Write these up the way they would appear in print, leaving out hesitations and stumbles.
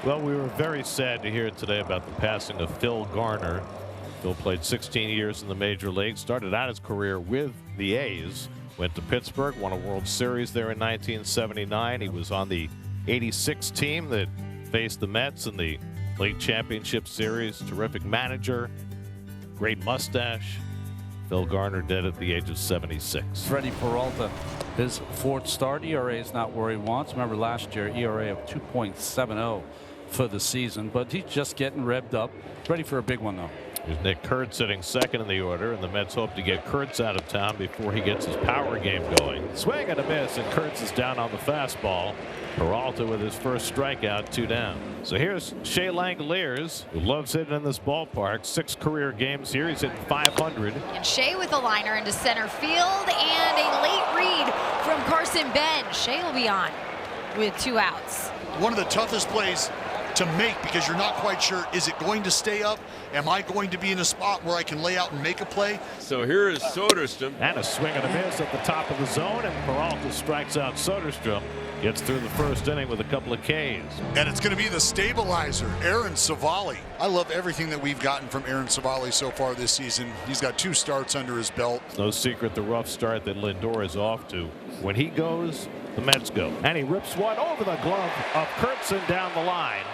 Well, we were very sad to hear today about the passing of Phil Garner. Phil played 16 years in the major leagues, started out his career with the A's, went to Pittsburgh, won a World Series there in 1979. He was on the '86 team that faced the Mets in the League Championship Series. Terrific manager, great mustache. Phil Garner dead at the age of 76. Freddie Peralta, his fourth start. ERA is not where he wants. Remember last year, ERA of 2.70 for the season, but he's just getting revved up. Ready for a big one, though. Here's Nick Kurtz sitting second in the order, and the Mets hope to get Kurtz out of town before he gets his power game going. Swing and a miss, and Kurtz is down on the fastball. Peralta with his first strikeout, 2 down. So here's Shea Langoliers, who loves hitting in this ballpark. 6 career games here. He's hitting .500. And Shea with a liner into center field, and a late read from Carson Bench. Shea will be on with 2 outs. One of the toughest plays to make, because you're not quite sure, is it going to stay up? Am I going to be in a spot where I can lay out and make a play? So here is Soderstrom. And a swing and a miss at the top of the zone, and Peralta strikes out Soderstrom. Gets through the first inning with a couple of Ks. And it's going to be the stabilizer, Aaron Savali. I love everything that we've gotten from Aaron Savali so far this season. He's got 2 starts under his belt. It's no secret the rough start that Lindor is off to. When he goes, the Mets go. And he rips one over the glove of Kurtzen down the line.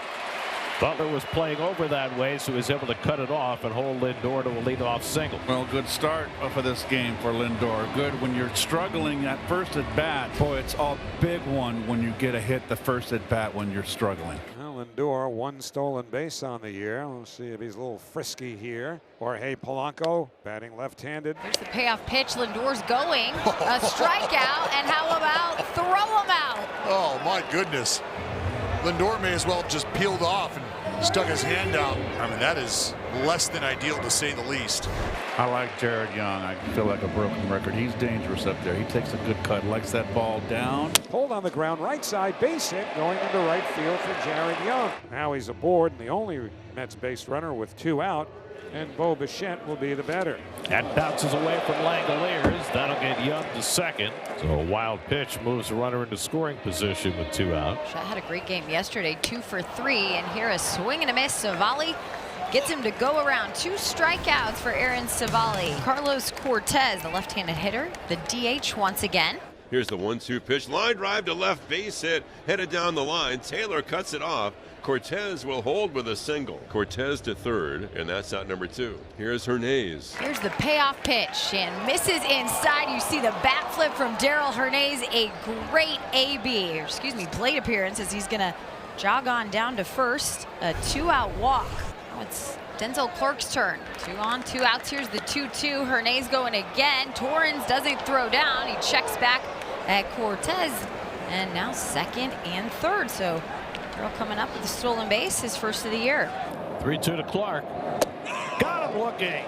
Butler was playing over that way, so he was able to cut it off and hold Lindor to a leadoff single. Well, good start for this game for Lindor. Good when you're struggling at first at bat. Boy, it's a big one when you get a hit the first at bat when you're struggling. Well, Lindor, 1 stolen base on the year. We'll see if he's a little frisky here. Jorge Polanco batting left-handed. Here's the payoff pitch. Lindor's going. A strikeout, and how about throw him out? Oh, my goodness. Lindor may as well have just peeled off and stuck his hand out. I mean, that is less than ideal, to say the least. I like Jared Young. I feel like a broken record. He's dangerous up there. He takes a good cut, likes that ball down. Hold on the ground, right side, base hit, going into right field for Jared Young. Now he's aboard, and the only Mets base runner with 2 out, and Bo Bichette will be the batter. That bounces away from Langoliers. That'll get Young to second. So a wild pitch moves the runner into scoring position with 2 out. Bichette had a great game yesterday, 2 for 3, and here a swing and a miss. Savali gets him to go around. 2 strikeouts for Aaron Savali. Carlos Cortez, the left-handed hitter, the DH once again. Here's the 1-2 pitch. Line drive to left, base hit, headed down the line. Taylor cuts it off. Cortez will hold with a single. Cortez to third, and that's out number 2. Here's Hernandez. Here's the payoff pitch, and misses inside. You see the bat flip from Darryl Hernandez. A great AB, or excuse me, plate appearance, as he's gonna jog on down to first. A 2-out walk. Now it's Denzel Clark's turn. 2 on, 2 outs. Here's the 2-2. Hernandez going again. Torrens doesn't throw down. He checks back at Cortez, and now second and third. So Darryl coming up with a stolen base, his first of the year. 3-2 to Clark. Got him looking.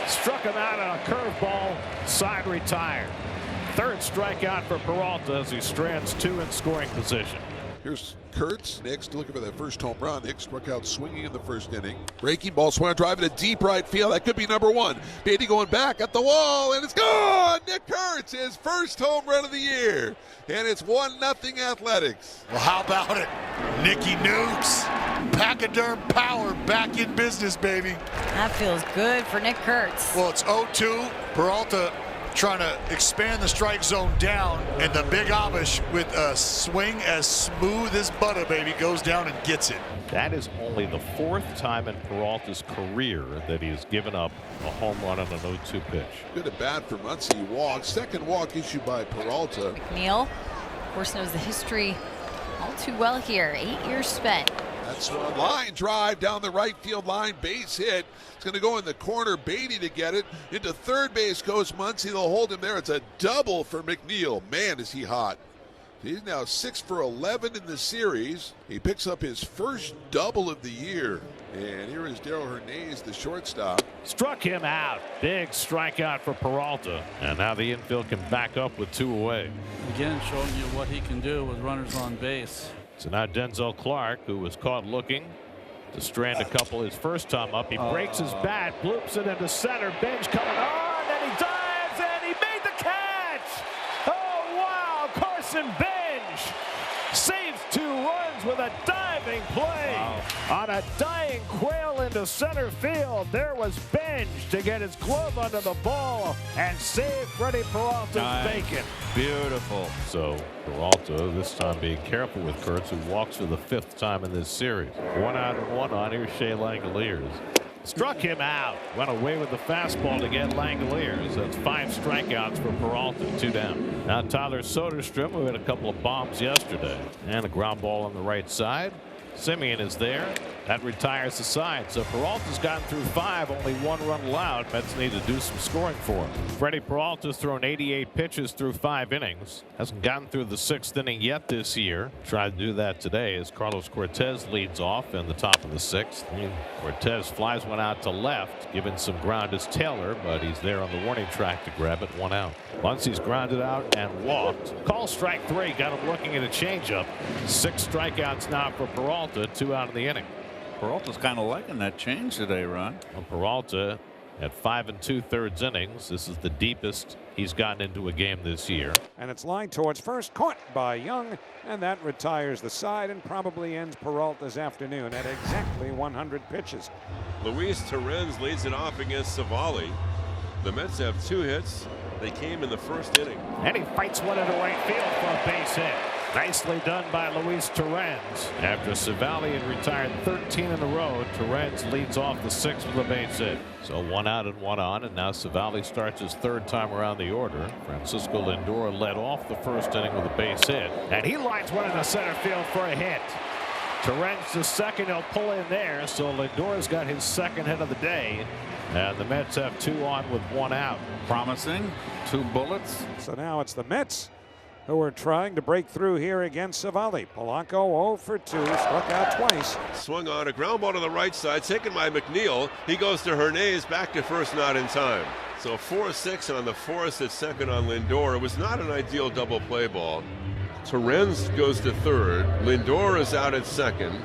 Struck him out on a curveball. Side retired. 3rd strikeout for Peralta as he strands 2 in scoring position. Here's Kurtz next, looking for that first home run. Nick struck out swinging in the first inning. Breaking ball, swung out, driving to deep right field. That could be number 1. Beatty going back at the wall, and it's gone! Nick Kurtz, his first home run of the year. And it's 1-0 Athletics. Well, how about it? Nicky Nukes. Pachyderm Power back in business, baby. That feels good for Nick Kurtz. Well, it's 0-2. Peralta trying to expand the strike zone down, and the big Amish with a swing as smooth as butter, baby, goes down and gets it. That is only the 4th time in Peralta's career that he has given up a home run on an 0-2 pitch. Good at bat for Muncy. Walk. Second walk issued by Peralta. McNeil, of course, knows the history all too well here. 8 years spent. That's a line drive down the right field line, base hit. It's going to go in the corner. Beatty to get it. Into third base goes Muncy. They'll hold him there. It's a double for McNeil. Man, is he hot. He's now 6 for 11 in the series. He picks up his first double of the year. And here is Darryl Hernandez, the shortstop. Struck him out. Big strikeout for Peralta. And now the infield can back up with 2 away. Again, showing you what he can do with runners on base. So now Denzel Clark, who was caught looking to strand a couple his first time up. He breaks his bat, bloops it into center. Bench coming on, and he dives, and he made the catch. Oh, wow. Carson Bench saves 2 runs with a diving play. Wow. On a dying Quail into center field. There was Benj to get his glove under the ball and save Freddie Peralta's bacon. Beautiful. So Peralta this time being careful with Kurtz, who walks for the 5th time in this series. 1 out and 1 on. Here's Shea Langoliers. Struck him out. Went away with the fastball to get Langoliers. That's 5 strikeouts for Peralta. 2 down. Now Tyler Soderstrom, who had a couple of bombs yesterday. And a ground ball on the right side. Simeon is there. That retires the side. So Peralta's gotten through 5, only 1 run allowed. Mets need to do some scoring for him. Freddie Peralta's thrown 88 pitches through 5 innings. Hasn't gotten through the 6th inning yet this year. Tried to do that today as Carlos Cortez leads off in the top of the 6th. Cortez flies one out to left, giving some ground as Taylor, but he's there on the warning track to grab it. 1 out. Once he's grounded out and walked. Call strike 3. Got him looking at a changeup. 6 strikeouts now for Peralta. 2 out in the inning. Peralta's kind of liking that change today, Ron. Well, Peralta at 5 2/3 innings. This is the deepest he's gotten into a game this year. And it's lined towards first, caught by Young, and that retires the side and probably ends Peralta's afternoon at exactly 100 pitches. Luis Torrens leads it off against Savali. The Mets have 2 hits. They came in the 1st inning. And he fights one into right field for a base hit. Nicely done by Luis Torrens. After Savali had retired 13 in a row, Torrens leads off the 6th with a base hit. So 1 out and 1 on, and now Savali starts his 3rd time around the order. Francisco Lindor led off the 1st inning with a base hit, and he lines one into center field for a hit. Torrens to second, he'll pull in there, so Lindor's got his 2nd hit of the day. And the Mets have 2 on with 1 out. Promising. 2 bullets. So now it's the Mets who are trying to break through here against Savali. Polanco 0 for 2, struck out twice. Swung on a ground ball to the right side, taken by McNeil. He goes to Hernandez, back to first, not in time. So 4-6 on the force at second on Lindor. It was not an ideal double play ball. Torrens goes to 3rd. Lindor is out at 2nd.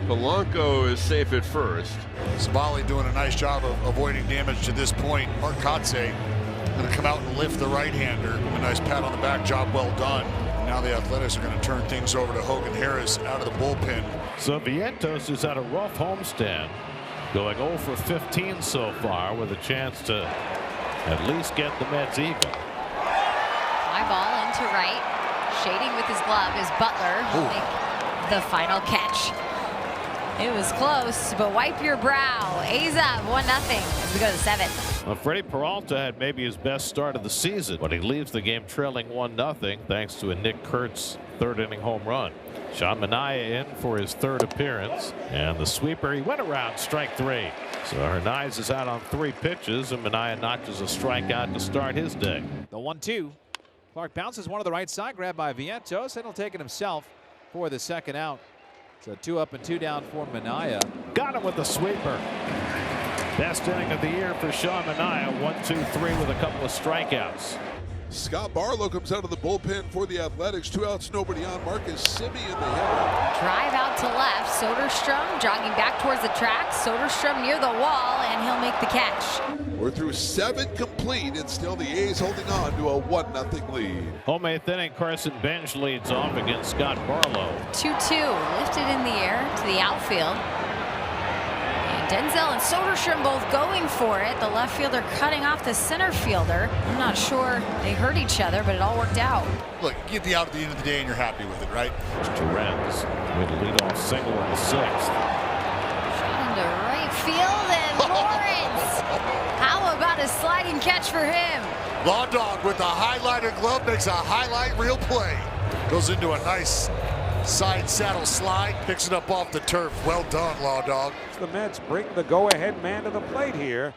Polanco is safe at 1st. Savali doing a nice job of avoiding damage to this point. Mark Kotze going to come out and lift the right-hander. A nice pat on the back, job well done. And now the Athletics are going to turn things over to Hogan Harris out of the bullpen. So Vientos has had a rough homestand, going 0 for 15 so far, with a chance to at least get the Mets even. Fly ball into right. Shading with his glove is Butler. He'll make the final catch. It was close, but wipe your brow. A's up 1-0 as we go to the 7th. Well, Freddie Peralta had maybe his best start of the season, but he leaves the game trailing 1-0 thanks to a Nick Kurtz 3rd inning home run. Sean Manaea in for his 3rd appearance, and the sweeper, he went around strike 3. So Hernandez is out on 3 pitches, and Manaea notches a strikeout to start his day. The 1-2. Clark bounces one to the right side, grabbed by Vientos, and he'll take it himself for the 2nd out. So 2 up and 2 down for Manaea. Got him with the sweeper. Best inning of the year for Sean Manaea. 1-2-3 with a couple of strikeouts. Scott Barlow comes out of the bullpen for the Athletics. 2 outs, nobody on. Marcus Semien, the hitter. Drive out to left. Soderstrom jogging back towards the track. Soderstrom near the wall, and he'll make the catch. We're through 7 complete, and still the A's holding on to a 1-0 lead. Home 8th inning, Carson Bench leads off against Scott Barlow. 2-2 lifted in the air to the outfield. Denzel and Soderstrom both going for it. The left fielder cutting off the center fielder. I'm not sure they hurt each other, but it all worked out. Look, you get the out at the end of the day and you're happy with it, right? Torrens with a leadoff single in the 6th. Shot into right field, and Lawrence. How about a sliding catch for him? Law Dog with a highlighter glove makes a highlight reel play. Goes into a nice side saddle slide, picks it up off the turf. Well done, Law Dog. The Mets bring the go-ahead man to the plate here,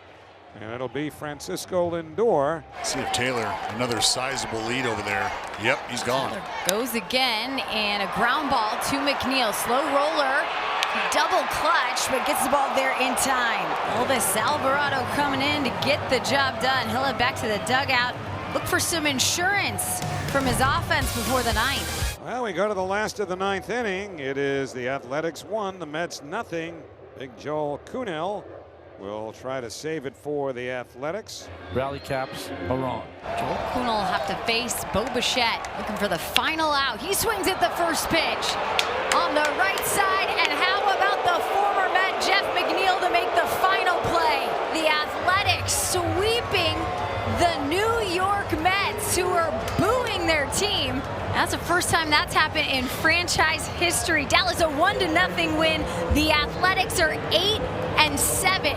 and it'll be Francisco Lindor. See if Taylor, another sizable lead over there. Yep, he's gone. Goes again, and a ground ball to McNeil. Slow roller, double clutch, but gets the ball there in time. Elvis Alvarado coming in to get the job done. He'll head back to the dugout. Look for some insurance from his offense before the 9th. Well, we go to the last of the 9th inning. It is the Athletics 1, the Mets nothing. Big Joel Kunel will try to save it for the Athletics. Rally caps are on. Joel Kuhnel will have to face Bo Bichette, looking for the final out. He swings at the first pitch. on the right side. And how about the former Met, Jeff McNeil, to make the final play? The Athletics sweeping the New York Mets, who are booing their team. That's the first time that's happened in franchise history. Dallas a 1-0 win. The Athletics are 8-7